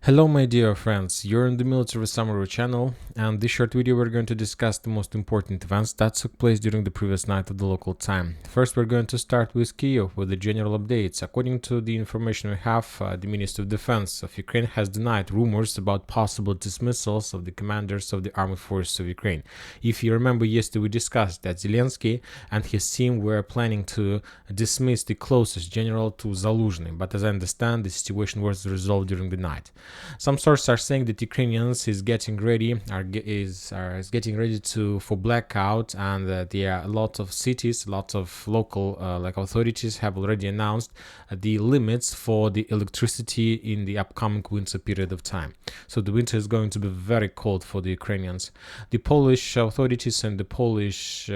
Hello my dear friends, you're in the Military Summary channel, and this short video we're going to discuss the most important events that took place during the previous night of the local time. First we're going to start with Kyiv with the general updates. According to the information we have, the Minister of Defense of Ukraine has denied rumors about possible dismissals of the commanders of the armed forces of Ukraine. If you remember, yesterday we discussed that Zelensky and his team were planning to dismiss the closest general to Zaluzhny, but as I understand, the situation was resolved during the night. Some sources are saying that Ukrainians is getting ready for blackout, and that there are a lot of cities, a lot of local authorities have already announced the limits for the electricity in the upcoming winter period of time. So the winter is going to be very cold for the Ukrainians. The Polish authorities and the Polish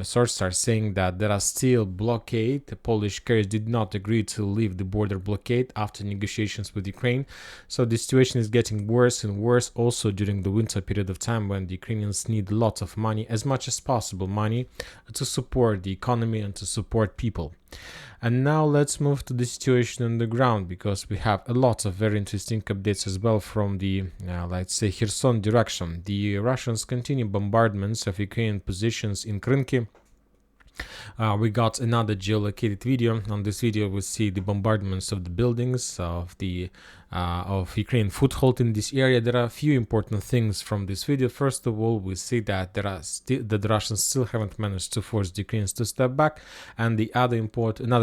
sources are saying that there are still blockade. The Polish carriers did not agree to leave the border blockade after negotiations with Ukraine. So the situation is getting worse and worse also during the winter period of time, when the Ukrainians need lots of money, as much as possible money, to support the economy and to support people. And now let's move to the situation on the ground, because we have a lot of very interesting updates as well from the, let's say, Kherson direction. The Russians continue bombardments of Ukrainian positions in Krynki. We got another geolocated video. On this video we see the bombardments of the buildings of Ukrainian foothold in this area. There are a few important things from this video. First of all, we see that the Russians still haven't managed to force the Ukrainians to step back, and another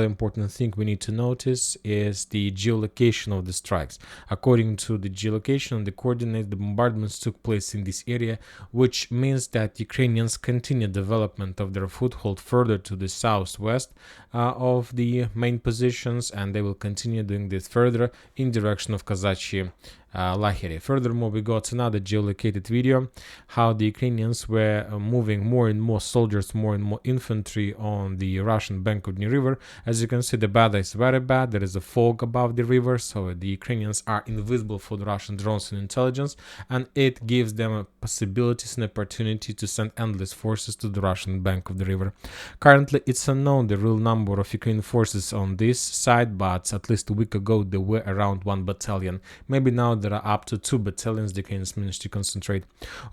important thing we need to notice is the geolocation of the strikes. According to the geolocation and the coordinates, the bombardments took place in this area, which means that Ukrainians continue development of their foothold further to the southwest of the main positions, and they will continue doing this further in direction of Kazachyi Lakheri. Furthermore, we got another geolocated video how the Ukrainians were moving more and more soldiers, more and more infantry on the Russian bank of the river. As you can see, the weather is very bad. There is a fog above the river, so the Ukrainians are invisible for the Russian drones and intelligence, and it gives them possibilities and opportunity to send endless forces to the Russian bank of the river. Currently, it's unknown the real number of Ukrainian forces on this side, but at least a week ago there were around 1 battalion. Maybe now there are up to 2 battalions the Ukrainians managed to concentrate.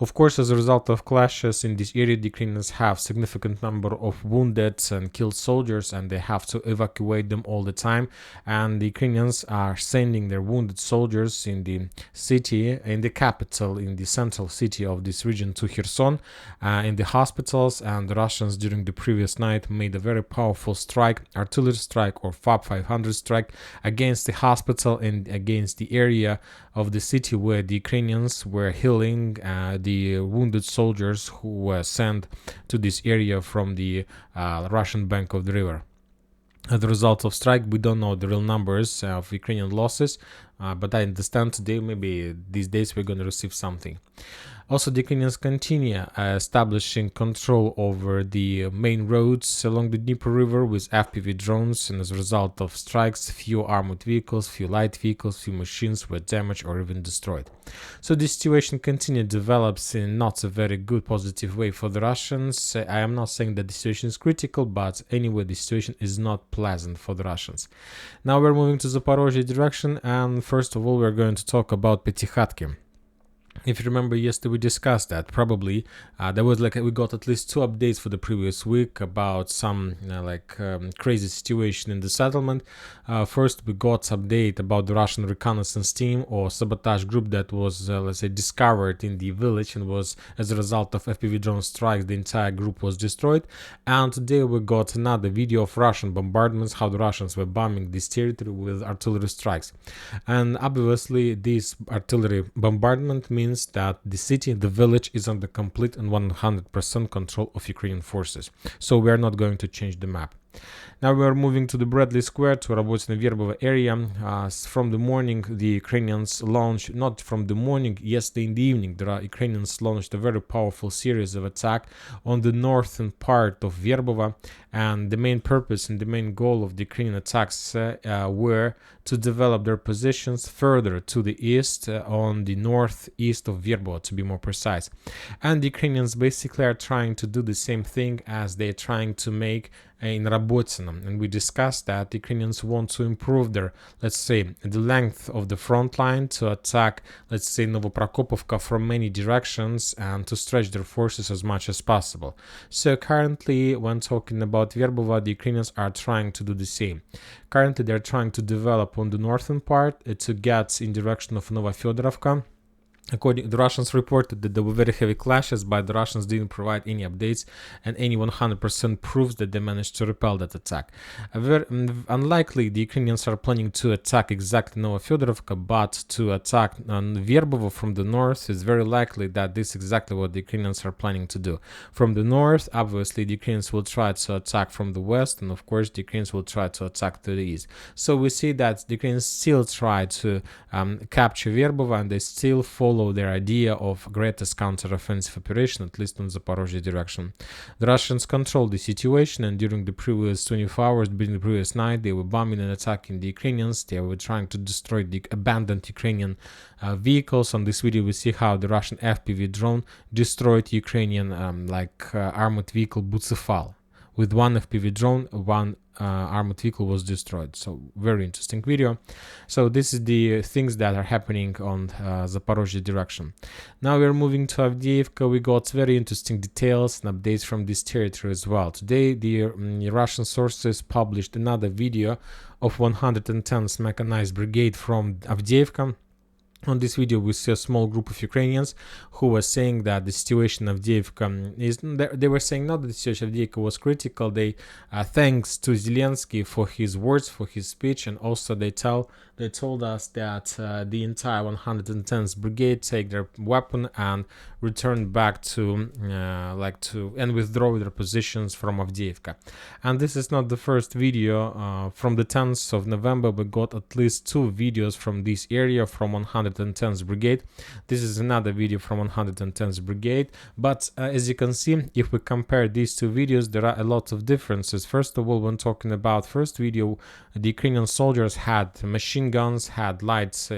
Of course, as a result of clashes in this area, the Ukrainians have significant number of wounded and killed soldiers, and they have to evacuate them all the time. And the Ukrainians are sending their wounded soldiers in the city, in the capital, in the central city of this region, to Kherson, in the hospitals. And the Russians during the previous night made a very powerful strike, artillery strike or FAB 500 strike, against the hospital and against the area of the city where the Ukrainians were healing the wounded soldiers who were sent to this area from the Russian bank of the river. As a result of strike, we don't know the real numbers of Ukrainian losses, but I understand today, maybe these days, we're going to receive something. Also, the Ukrainians continue establishing control over the main roads along the Dnieper River with FPV drones, and as a result of strikes, few armored vehicles, few light vehicles, few machines were damaged or even destroyed. So the situation continues develops in not a very good positive way for the Russians. I am not saying that the situation is critical, but anyway, the situation is not pleasant for the Russians. Now we're moving to Zaporizhzhia direction, and first of all we're going to talk about Petykhatki. If you remember, yesterday we discussed that probably there was we got at least 2 updates for the previous week about some crazy situation in the settlement. First, we got update about the Russian reconnaissance team or sabotage group that was discovered in the village, and was as a result of FPV drone strikes the entire group was destroyed. And today we got another video of Russian bombardments, how the Russians were bombing this territory with artillery strikes. And obviously this artillery bombardment means that the city, the village, is under complete and 100% control of Ukrainian forces. So we are not going to change the map. Now we are moving to the Bradley Square, to Rabotino-Verbovo area. From the morning, the Ukrainians launched, not from the morning, yesterday in the evening, the Ukrainians launched a very powerful series of attacks on the northern part of Verbovo, and the main purpose and the main goal of the Ukrainian attacks were to develop their positions further to the east, on the northeast of Verbovo, to be more precise. And the Ukrainians basically are trying to do the same thing as they're trying to make in Robotyne, and we discussed that the Ukrainians want to improve their, let's say, the length of the front line to attack, let's say, Novoprokopovka from many directions and to stretch their forces as much as possible. So currently, when talking about Verbova, the Ukrainians are trying to do the same. Currently, they're trying to develop on the northern part to get in direction of Novofyodorovka. The Russians reported that there were very heavy clashes, but the Russians didn't provide any updates and any 100% proofs that they managed to repel that attack. Very unlikely the Ukrainians are planning to attack exactly Novofyodorovka, but to attack Verbovo from the north is very likely that this is exactly what the Ukrainians are planning to do. From the north, obviously, the Ukrainians will try to attack from the west, and of course, the Ukrainians will try to attack to the east. So we see that the Ukrainians still try to capture Verbovo, and they still follow their idea of greatest counter-offensive operation, at least on the Zaporizhzhia direction. The Russians controlled the situation, and during the previous 24 hours, during the previous night, they were bombing and attacking the Ukrainians. They were trying to destroy the abandoned Ukrainian vehicles. On this video, we see how the Russian FPV drone destroyed Ukrainian armored vehicle Butsefal. With one FPV drone, one armored vehicle was destroyed. So very interesting video. So this is the things that are happening on Zaporizhzhia direction. Now we are moving to Avdiivka. We got very interesting details and updates from this territory as well. Today the Russian sources published another video of 110th Mechanized Brigade from Avdiivka. On this video, we see a small group of Ukrainians who were saying that the situation of Avdiivka is. They were saying not that the situation of Avdiivka was critical. They thanks to Zelensky for his words, for his speech, and also they told us that the entire 110th Brigade take their weapon and return back to and withdraw their positions from Avdiivka. And this is not the first video. From the 10th of November, we got at least 2 videos from this area from 110th Brigade. This is another video from 110th Brigade. But as you can see, if we compare these 2 videos, there are a lot of differences. First of all, when talking about first video, the Ukrainian soldiers had machine guns, had light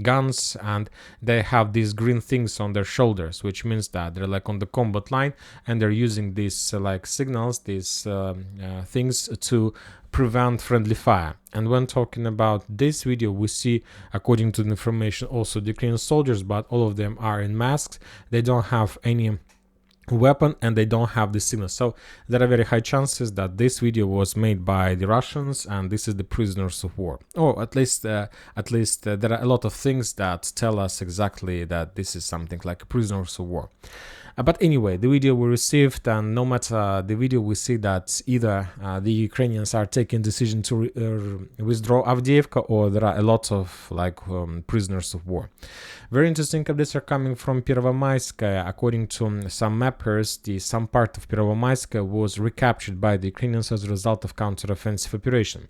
guns, and they have these green things on their shoulders, which means that they're like on the combat line, and they're using these signals, these things to prevent friendly fire. And when talking about this video, we see, according to the information, also the Ukrainian soldiers, but all of them are in masks. They don't have any weapon and they don't have the signal. So there are very high chances that this video was made by the Russians and this is the prisoners of war. Or at least there are a lot of things that tell us exactly that this is something like prisoners of war. But anyway, the video we received, and no matter the video, we see that either the Ukrainians are taking decision to withdraw Avdiivka, or there are a lot of prisoners of war. Very interesting updates are coming from Pervomayskaya. According to some mappers, some part of Pervomayskaya was recaptured by the Ukrainians as a result of counter-offensive operation.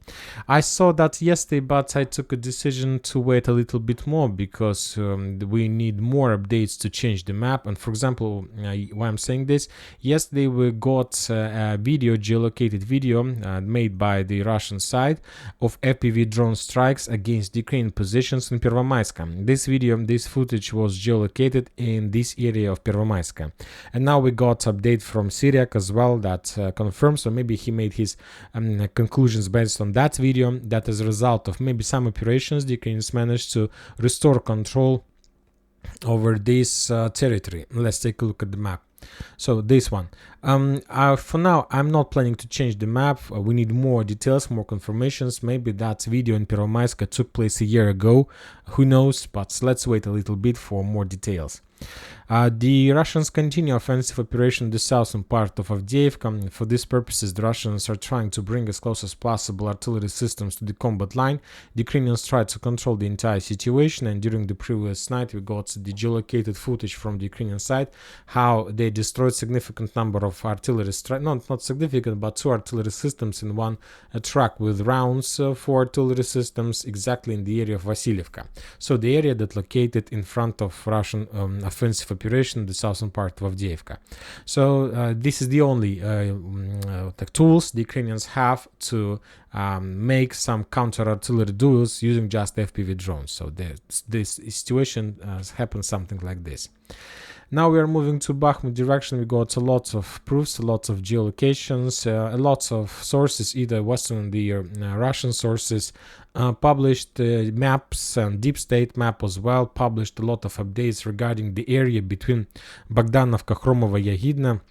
I saw that yesterday, but I took a decision to wait a little bit more because we need more updates to change the map. And for example, why I'm saying this, yesterday we got a video, geolocated video made by the Russian side of FPV drone strikes against the Ukrainian positions in Pervomayska. This footage was geolocated in this area of Pervomayska. And now we got update from Syriac as well that confirms, so maybe he made his conclusions based on that video, that as a result of maybe some operations, the Ukrainians managed to restore control over this territory. Let's take a look at the map. So this one, for now I'm not planning to change the map. We need more details, more confirmations. Maybe that video in Pervomayska took place a year ago, who knows, but let's wait a little bit for more details. The Russians continue offensive operation in the southern part of Avdiivka. For these purposes, the Russians are trying to bring as close as possible artillery systems to the combat line. The Ukrainians try to control the entire situation, and during the previous night we got the geolocated footage from the Ukrainian side, how they destroyed significant number of artillery strikes, not significant, but 2 artillery systems in one truck with rounds for artillery systems exactly in the area of Vasilievka. So the area that located in front of Russian offensive operation in the southern part of Avdiivka. So this is the only tools the Ukrainians have to make some counter-artillery duels using just FPV drones. So this situation happens something like this. Now we are moving to Bakhmut direction. We got a lot of proofs, a lot of geolocations, a lot of sources, either Western or Russian sources, published maps and deep state map as well, published a lot of updates regarding the area between Bogdanovka, Khromovo, Yagidna.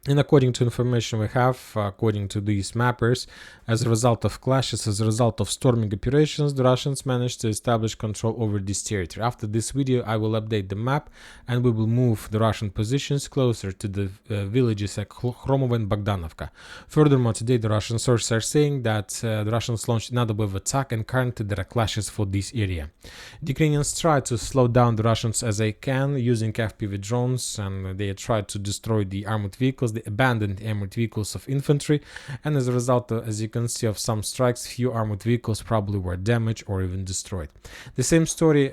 And according to information we have, according to these mappers, as a result of clashes, as a result of storming operations, the Russians managed to establish control over this territory. After this video, I will update the map and we will move the Russian positions closer to the villages like Khromovo and Bogdanovka. Furthermore, today the Russian sources are saying that the Russians launched another wave attack and currently there are clashes for this area. The Ukrainians try to slow down the Russians as they can using FPV drones, and they try to destroy the armored vehicles, the abandoned armored vehicles of infantry, and as a result, as you can see, of some strikes, few armored vehicles probably were damaged or even destroyed. The same story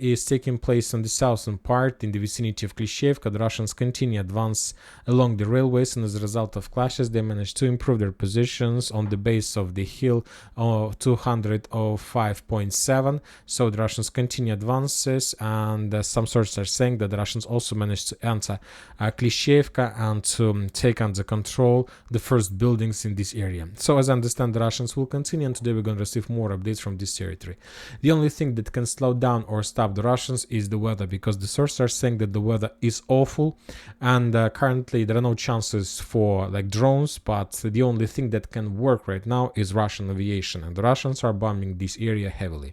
is taking place on the southern part in the vicinity of Klishevka. The Russians continue advance along the railways, and as a result of clashes they managed to improve their positions on the base of the hill 205.7. So the Russians continue advances, and some sources are saying that the Russians also managed to enter Klishevka and to take under control the first buildings in this area. So as I understand, the Russians will continue, and today we're going to receive more updates from this territory. The only thing that can slow down or stop the Russians is the weather, because the sources are saying that the weather is awful, and currently there are no chances for like drones, but the only thing that can work right now is Russian aviation, and the Russians are bombing this area heavily.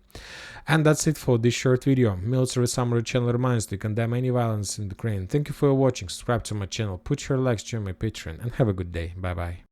And that's it for this short video. Military Summary channel reminds you to condemn any violence in Ukraine. Thank you for watching, subscribe to my channel, put your likes, join my Patreon, and have a good day. Bye bye.